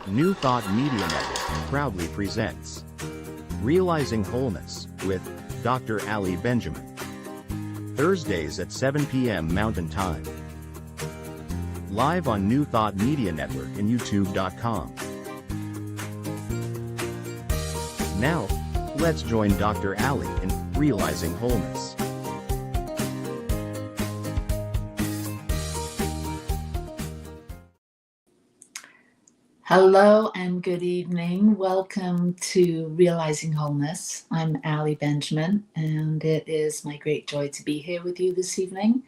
New Thought Media Network proudly presents Realizing Wholeness with Dr. Ali Benjamin. Thursdays at 7 p.m. Mountain Time. Live on New Thought Media Network and YouTube.com. Now, let's join Dr. Ali in Realizing Wholeness. Hello and good evening. Welcome to Realizing Wholeness. I'm Ali Benjamin, and it is my great joy to be here with you this evening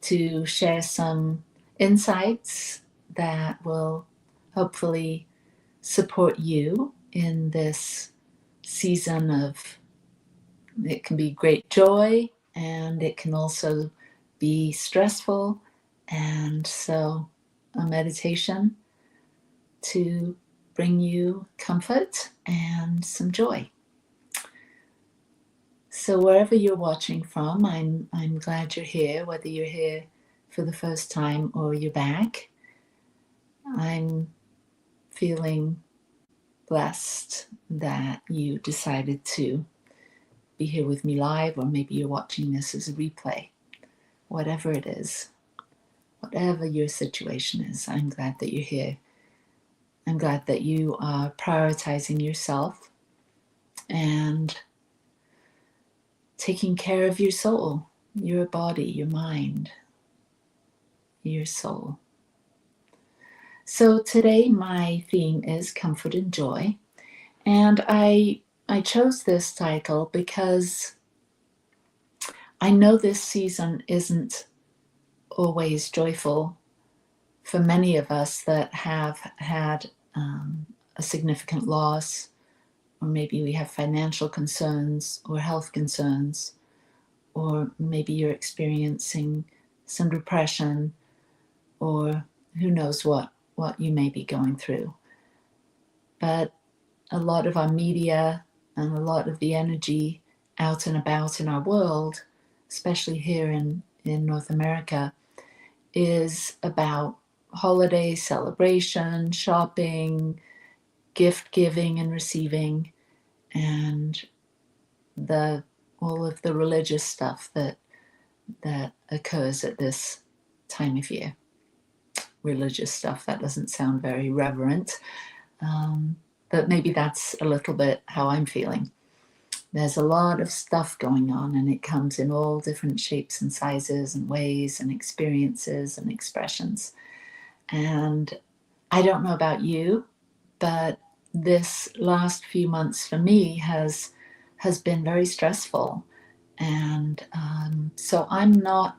to share some insights that will hopefully support you in this season of, it can be great joy and it can also be stressful, and so a meditation to bring you comfort and some joy. So wherever you're watching from, I'm glad you're here, whether you're here for the first time or you're back. I'm feeling blessed that you decided to be here with me live, or maybe you're watching this as a replay. Whatever it is, whatever your situation is, I'm glad that you're here. I'm glad that you are prioritizing yourself and taking care of your soul, your body, your mind, your soul. So today my theme is comfort and joy. And I chose this title because I know this season isn't always joyful for many of us that have had a significant loss, or maybe we have financial concerns or health concerns, or maybe you're experiencing some depression, or who knows what you may be going through. But a lot of our media and a lot of the energy out and about in our world, especially here in North America, is about holiday celebration, shopping, gift giving and receiving, and all of the religious stuff that occurs at this time of year. Religious stuff, that doesn't sound very reverent, but maybe that's a little bit how I'm feeling. There's a lot of stuff going on, and it comes in all different shapes and sizes and ways and experiences and expressions. And I don't know about you, but this last few months for me has been very stressful. And so I'm not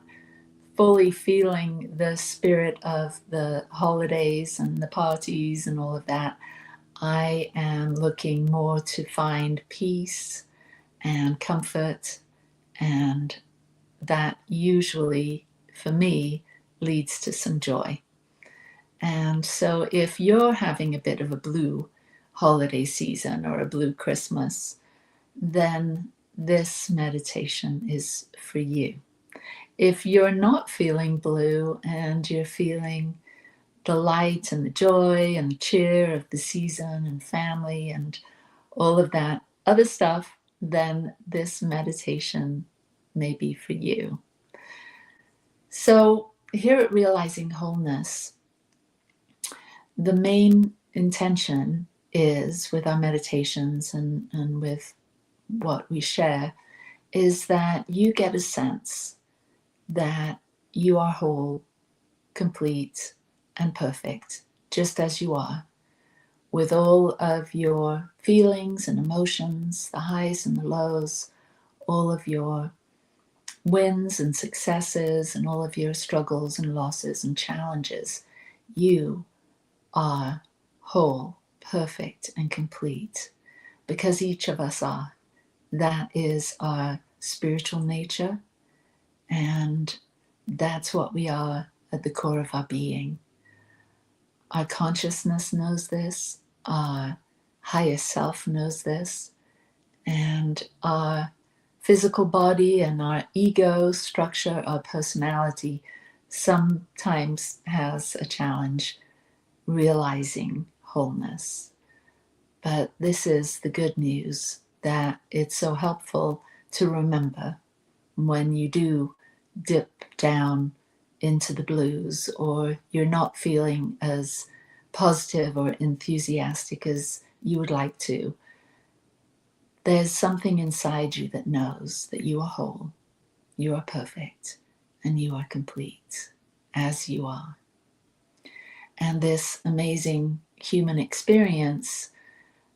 fully feeling the spirit of the holidays and the parties and all of that. I am looking more to find peace and comfort, and that usually for me leads to some joy. And so if you're having a bit of a blue holiday season or a blue Christmas, then this meditation is for you. If you're not feeling blue and you're feeling the light and the joy and the cheer of the season and family and all of that other stuff, then this meditation may be for you. So here at Realizing Wholeness, the main intention is, with our meditations and with what we share, is that you get a sense that you are whole, complete, and perfect, just as you are, with all of your feelings and emotions, the highs and the lows, all of your wins and successes, and all of your struggles and losses and challenges. You are whole, perfect, and complete, because each of us are. That is our spiritual nature, and that's what we are at the core of our being. Our consciousness knows this, our higher self knows this, and our physical body and our ego structure, our personality, sometimes has a challenge realizing wholeness. But this is the good news, that it's so helpful to remember when you do dip down into the blues, or you're not feeling as positive or enthusiastic as you would like to. There's something inside you that knows that you are whole, you are perfect, and you are complete as you are. And this amazing human experience,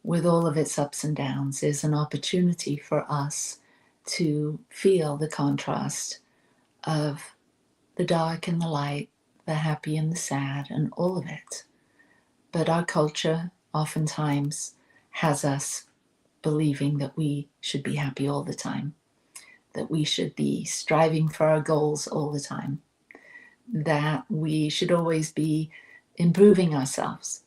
with all of its ups and downs, is an opportunity for us to feel the contrast of the dark and the light, the happy and the sad, and all of it. But our culture oftentimes has us believing that we should be happy all the time, that we should be striving for our goals all the time, that we should always be improving ourselves.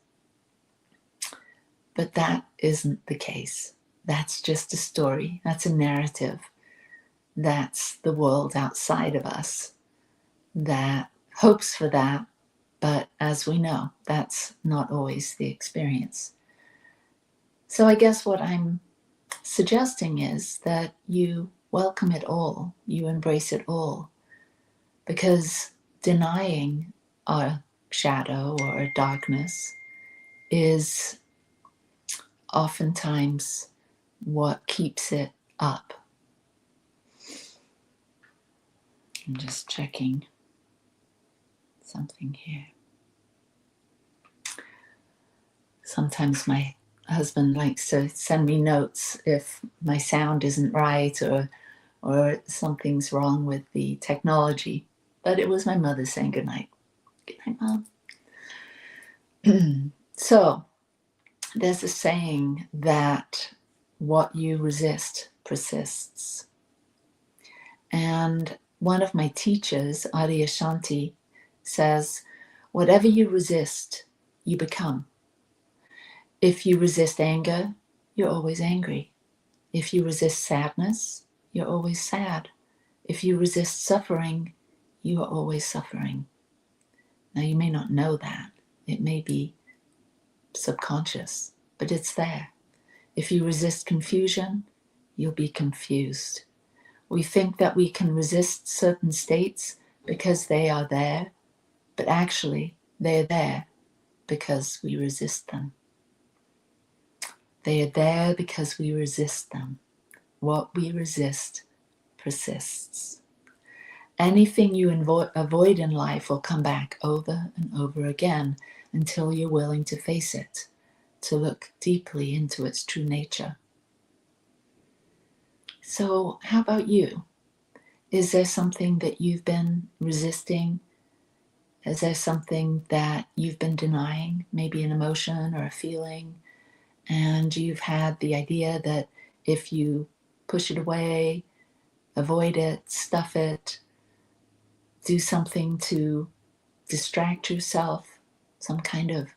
But that isn't the case. That's just a story. That's a narrative. That's the world outside of us that hopes for that. But as we know, that's not always the experience. So I guess what I'm suggesting is that you welcome it all. You embrace it all. Because denying our shadow or our darkness is oftentimes what keeps it up. I'm just checking something here. Sometimes my husband likes to send me notes if my sound isn't right or something's wrong with the technology. But it was my mother saying good night. Good night, Mom. So there's a saying that what you resist persists. And one of my teachers, Adyashanti, says, whatever you resist, you become. If you resist anger, you're always angry. If you resist sadness, you're always sad. If you resist suffering, you are always suffering. Now, you may not know that. It may be subconscious, but it's there. If you resist confusion, you'll be confused. We think that we can resist certain states because they are there, but actually they're there because we resist them. They are there because we resist them. What we resist persists. Anything you avoid in life will come back over and over again until you're willing to face it, to look deeply into its true nature. So how about you? Is there something that you've been resisting? Is there something that you've been denying, maybe an emotion or a feeling, and you've had the idea that if you push it away, avoid it, stuff it, do something to distract yourself, some kind of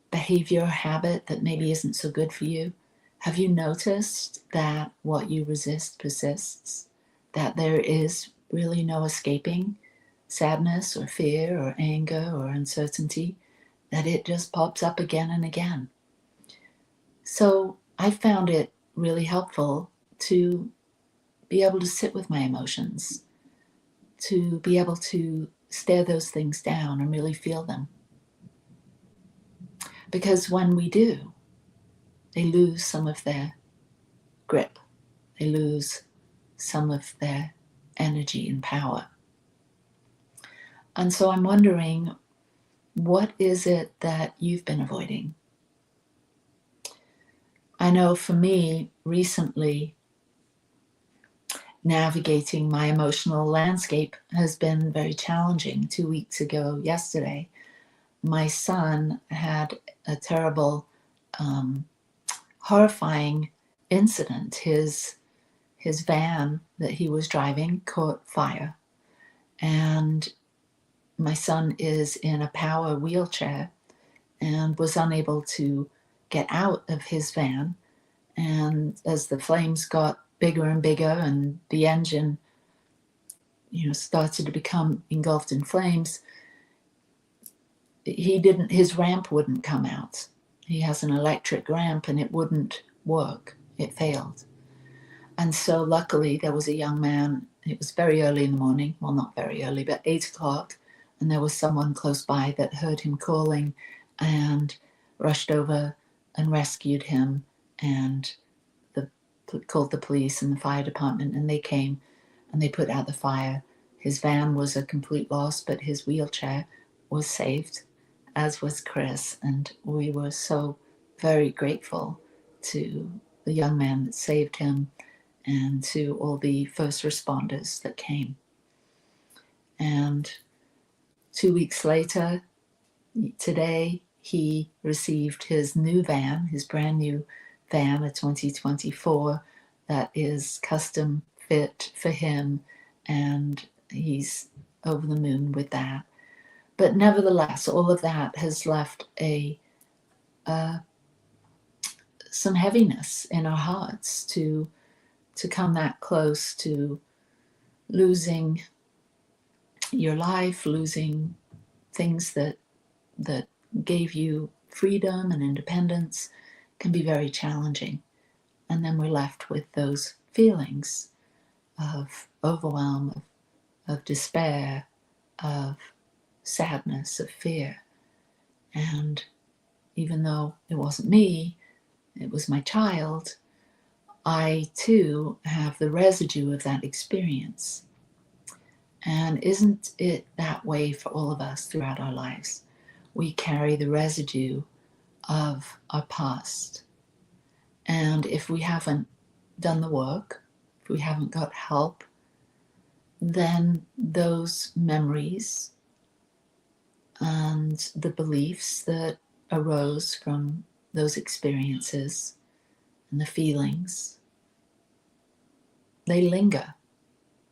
behavior or habit that maybe isn't so good for you? Have you noticed that what you resist persists? That there is really no escaping sadness or fear or anger or uncertainty, that it just pops up again and again? So I found it really helpful to be able to sit with my emotions, to be able to stare those things down and really feel them. Because when we do, they lose some of their grip. They lose some of their energy and power. And so I'm wondering, what is it that you've been avoiding? I know for me, recently, navigating my emotional landscape has been very challenging. 2 weeks ago, yesterday, my son had a terrible, horrifying incident. His van that he was driving caught fire, and my son is in a power wheelchair and was unable to get out of his van. And as the flames got bigger and bigger and the engine, started to become engulfed in flames, his ramp wouldn't come out. He has an electric ramp and it wouldn't work. It failed. And so luckily there was a young man, it was very early in the morning, well, not very early, but 8 o'clock, and there was someone close by that heard him calling and rushed over and rescued him and called the police and the fire department, and they came and they put out the fire. His van was a complete loss, but his wheelchair was saved, as was Chris, and we were so very grateful to the young man that saved him and to all the first responders that came. And 2 weeks later, today, he received his new van, his brand new van, a 2024, that is custom fit for him, and he's over the moon with that. But nevertheless, all of that has left some heaviness in our hearts to come that close to losing your life, losing things that gave you freedom and independence, can be very challenging. And then we're left with those feelings of overwhelm, of despair, of sadness, of fear. And even though it wasn't me, it was my child, I too have the residue of that experience. And isn't it that way for all of us throughout our lives? We carry the residue of our past. And if we haven't done the work, if we haven't got help, then those memories and the beliefs that arose from those experiences and the feelings, they linger.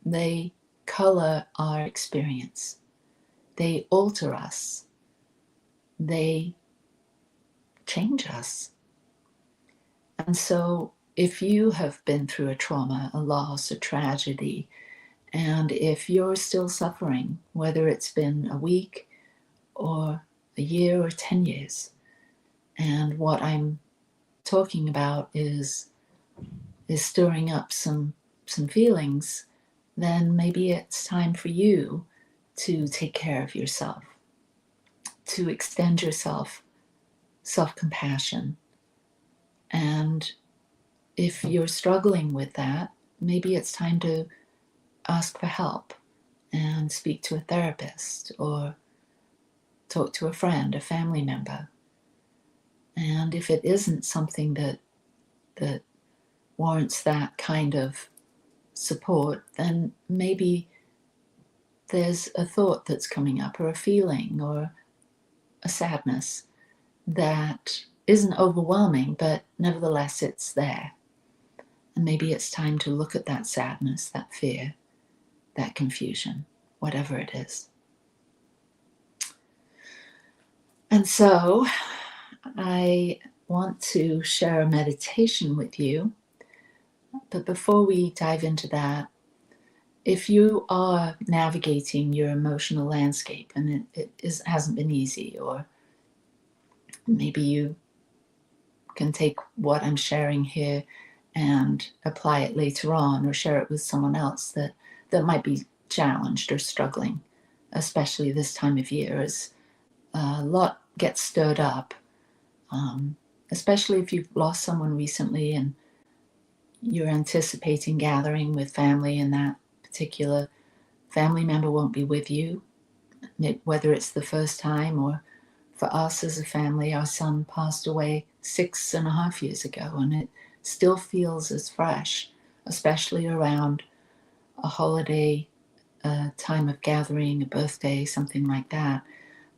They color our experience. They alter us. They change us. And so if you have been through a trauma, a loss, a tragedy, and if you're still suffering, whether it's been a week or a year or 10 years, and what I'm talking about is stirring up some feelings, then maybe it's time for you to take care of yourself, to extend yourself self-compassion. And if you're struggling with that, maybe it's time to ask for help and speak to a therapist or talk to a friend, a family member. And if it isn't something that warrants that kind of support, then maybe there's a thought that's coming up or a feeling or a sadness that isn't overwhelming, but nevertheless it's there. And maybe it's time to look at that sadness, that fear, that confusion, whatever it is. And so I want to share a meditation with you. But before we dive into that, if you are navigating your emotional landscape and it hasn't been easy, or maybe you can take what I'm sharing here and apply it later on or share it with someone else that might be challenged or struggling, especially this time of year as a lot gets stirred up, especially if you've lost someone recently and you're anticipating gathering with family and that particular family member won't be with you, whether it's the first time or for us as a family, our son passed away 6.5 years ago, and it still feels as fresh, especially around a holiday, a time of gathering, a birthday, something like that.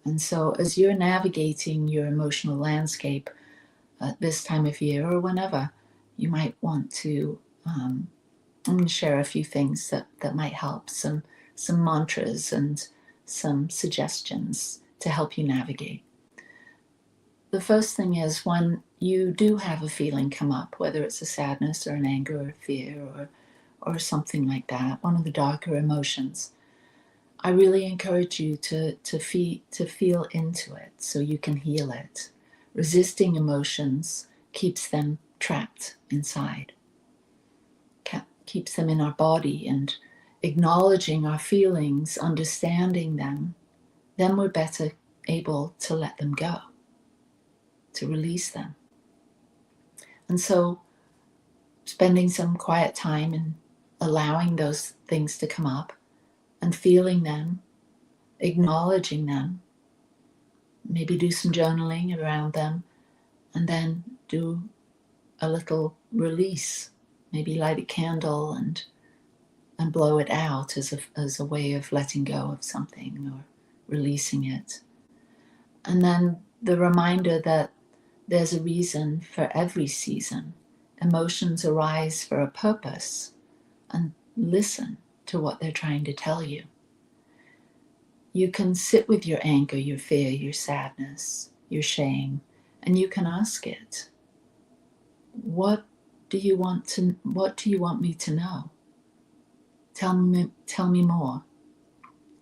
And so as you're navigating your emotional landscape at this time of year or whenever, you might want to I'm going to share a few things that might help, some mantras and some suggestions to help you navigate. The first thing is, when you do have a feeling come up, whether it's a sadness or an anger or fear or something like that, one of the darker emotions, I really encourage you to feel into it so you can heal it. Resisting emotions keeps them trapped inside, keeps them in our body, and acknowledging our feelings, understanding them, then we're better able to let them go, to release them. And so spending some quiet time and allowing those things to come up and feeling them, acknowledging them, maybe do some journaling around them, and then do a little release, maybe light a candle and blow it out as a way of letting go of something or releasing it. And then the reminder that there's a reason for every season. Emotions arise for a purpose, and listen to what they're trying to tell you. You can sit with your anger, your fear, your sadness, your shame, and you can ask it, what do you want me to know? Tell me more.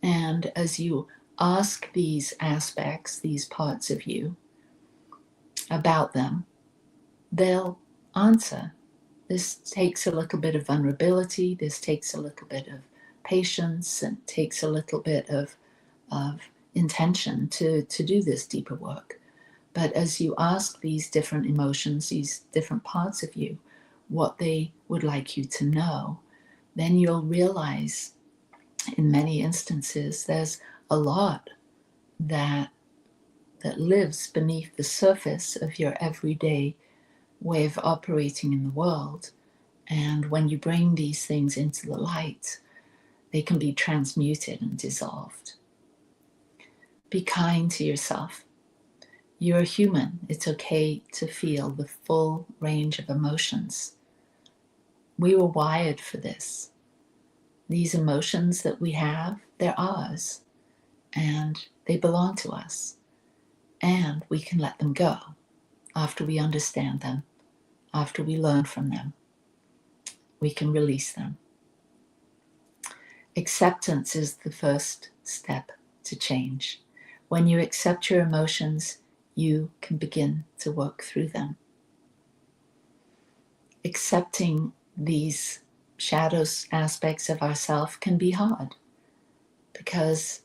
And as you ask these aspects, these parts of you, about them, they'll answer. This takes a little bit of vulnerability, this takes a little bit of patience, and takes a little bit of intention to do this deeper work. But as you ask these different emotions, these different parts of you, what they would like you to know, then you'll realize in many instances there's a lot that lives beneath the surface of your everyday way of operating in the world. And when you bring these things into the light, they can be transmuted and dissolved. Be kind to yourself. You're human. It's okay to feel the full range of emotions. We were wired for this. These emotions that we have, they're ours, and they belong to us. And we can let them go after we understand them, after we learn from them. We can release them. Acceptance is the first step to change. When you accept your emotions, you can begin to work through them. Accepting these shadows aspects of ourselves can be hard, because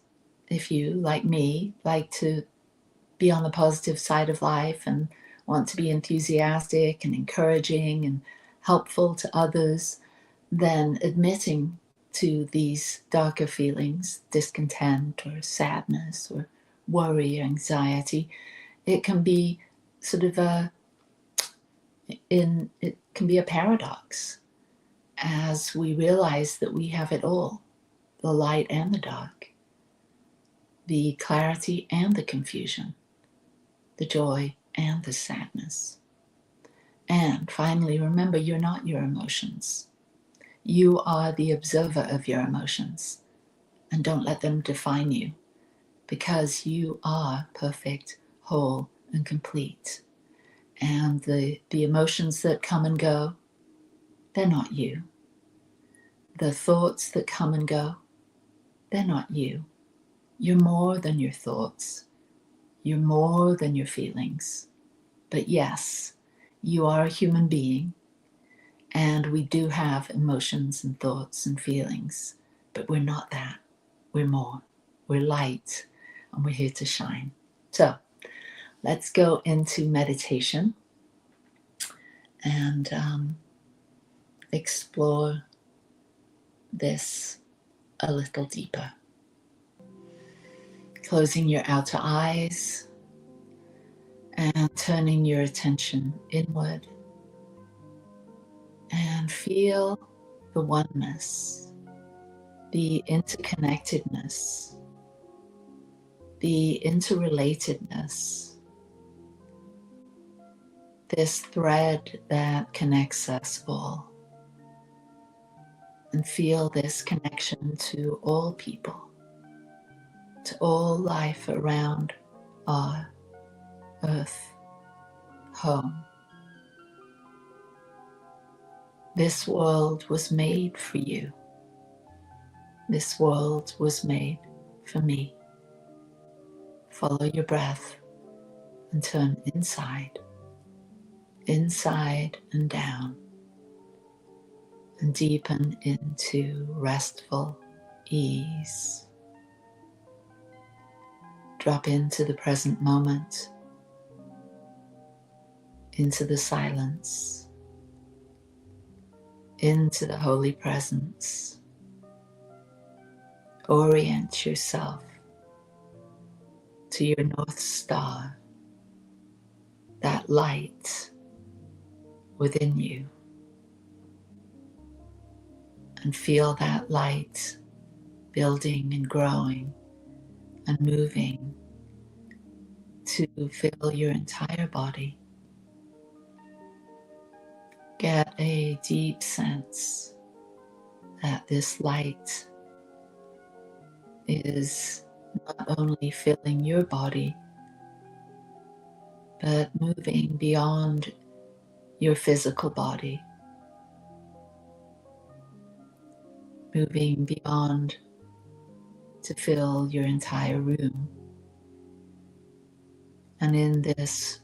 if you, like me, like to be on the positive side of life and want to be enthusiastic and encouraging and helpful to others, then admitting to these darker feelings, discontent or sadness or worry or anxiety, it can be sort of it can be a paradox as we realize that we have it all, the light and the dark, the clarity and the confusion, the joy and the sadness. And finally, remember, you're not your emotions. You are the observer of your emotions, and don't let them define you, because you are perfect, whole, and complete. And the emotions that come and go, they're not you. The thoughts that come and go, they're not you. You're more than your thoughts. You're more than your feelings. But yes, you are a human being, and we do have emotions and thoughts and feelings, but we're not that. We're more. We're light, and we're here to shine. So let's go into meditation and explore this a little deeper. Closing your outer eyes and turning your attention inward, and feel the oneness, the interconnectedness, the interrelatedness, this thread that connects us all. And feel this connection to all people, to all life around our earth home. This world was made for you. This world was made for me. Follow your breath and turn inside, inside and down, and deepen into restful ease. Drop into the present moment, into the silence, into the holy presence. Orient yourself to your North Star, that light within you, and feel that light building and growing and moving to fill your entire body. Get a deep sense that this light is not only filling your body, but moving beyond your physical body, moving beyond to fill your entire room. And in this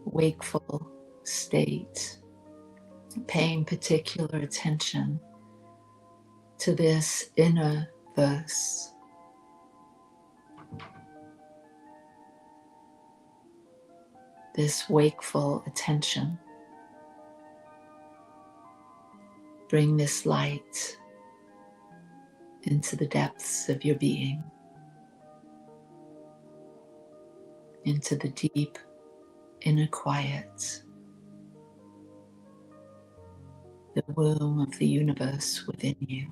wakeful state, paying particular attention to this inner verse. This wakeful attention. Bring this light into the depths of your being, into the deep inner quiet, the womb of the universe within you.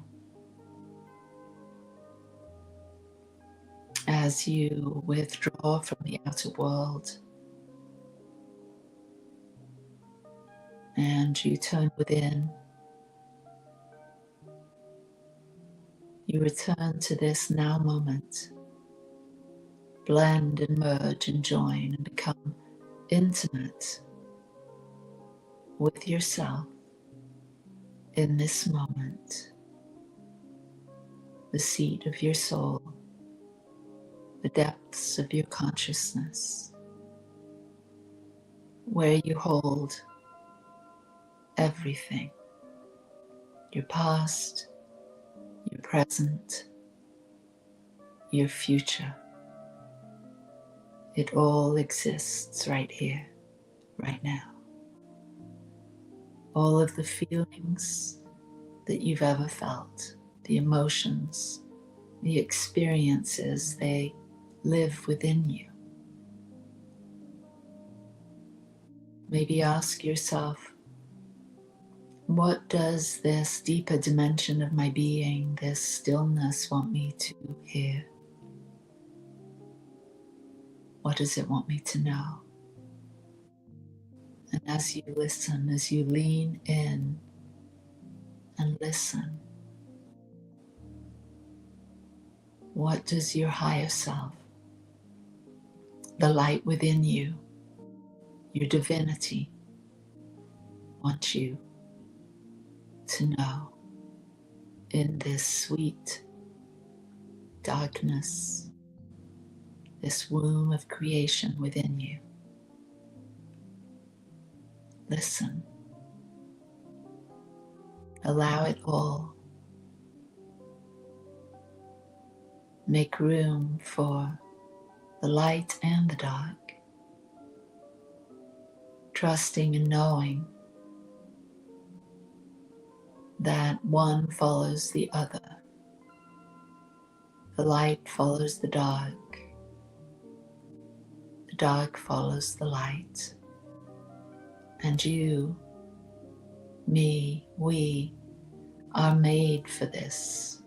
As you withdraw from the outer world and you turn within, you return to this now moment, blend and merge and join and become intimate with yourself in this moment, the seat of your soul, the depths of your consciousness, where you hold everything, your past, your present, your future. It all exists right here, right now. All of the feelings that you've ever felt, the emotions, the experiences, they live within you. Maybe ask yourself, what does this deeper dimension of my being, this stillness, want me to hear? What does it want me to know? And as you listen, as you lean in and listen, what does your higher self, the light within you, your divinity, want you to know in this sweet darkness, this womb of creation within you? Listen. Allow it all. Make room for the light and the dark, trusting and knowing that one follows the other. The light follows the dark follows the light. And you, me, we are made for this.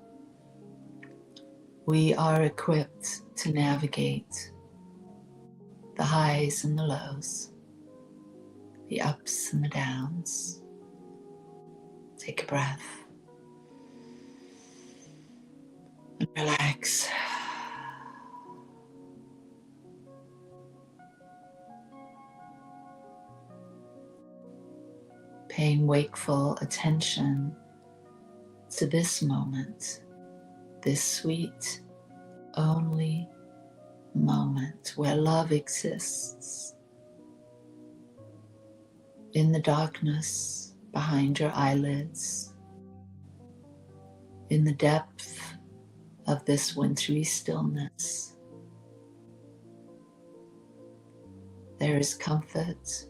We are equipped to navigate the highs and the lows, the ups and the downs. Take a breath and relax. Paying wakeful attention to this moment, this sweet, only moment where love exists in the darkness behind your eyelids, in the depth of this wintry stillness. There is comfort,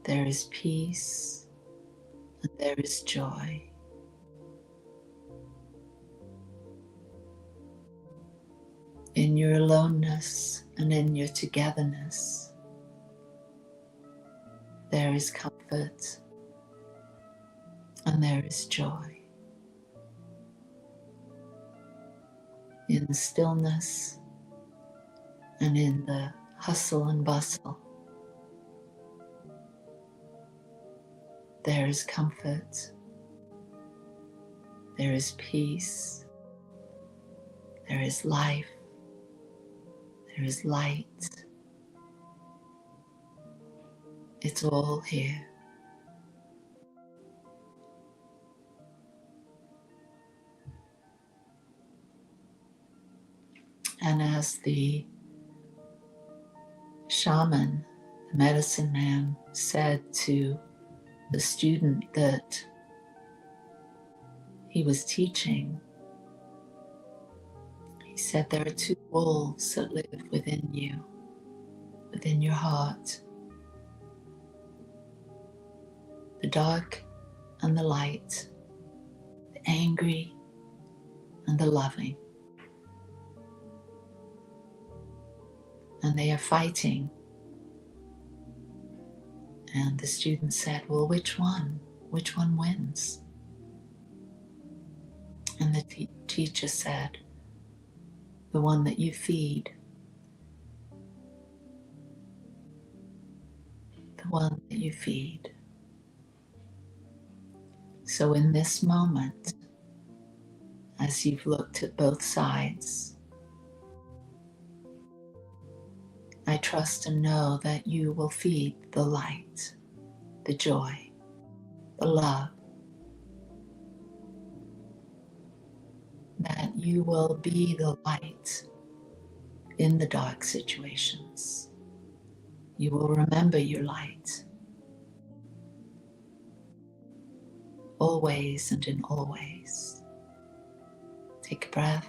there is peace, and there is joy. In your aloneness and in your togetherness, there is comfort and there is joy. In the stillness and in the hustle and bustle, there is comfort, there is peace, there is life, there is light. It's all here. And as the shaman, the medicine man, said to the student that he was teaching, he said, there are two wolves that live within you, within your heart. The dark and the light, the angry and the loving. And they are fighting. And the student said, well, which one? Which one wins? And the teacher said, the one that you feed. The one that you feed. So in this moment, as you've looked at both sides, I trust and know that you will feed the light, the joy, the love, that you will be the light in the dark situations. You will remember your light, always and in all ways. Take a breath.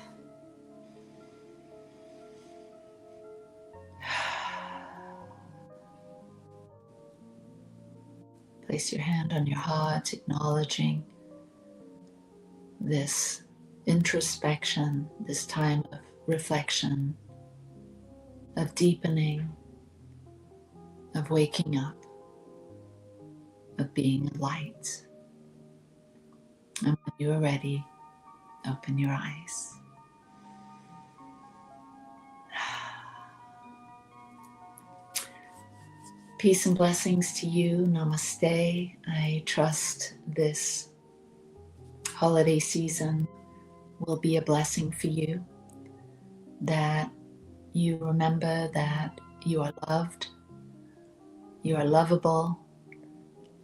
Place your hand on your heart, acknowledging this introspection, this time of reflection, of deepening, of waking up, of being a light. And when you are ready, open your eyes. Peace and blessings to you. Namaste. I trust this holiday season will be a blessing for you, that you remember that you are loved, you are lovable,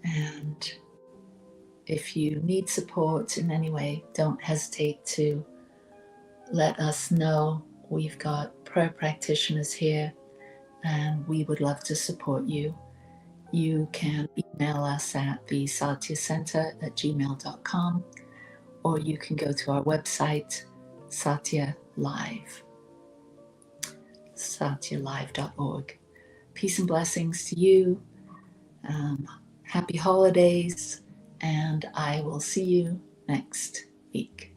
and if you need support in any way, don't hesitate to let us know. We've got prayer practitioners here, and we would love to support you. You can email us at the Satya Center at gmail.com, or you can go to our website, Satya Live, satyalive.org. Peace and blessings to you. Happy holidays, and I will see you next week.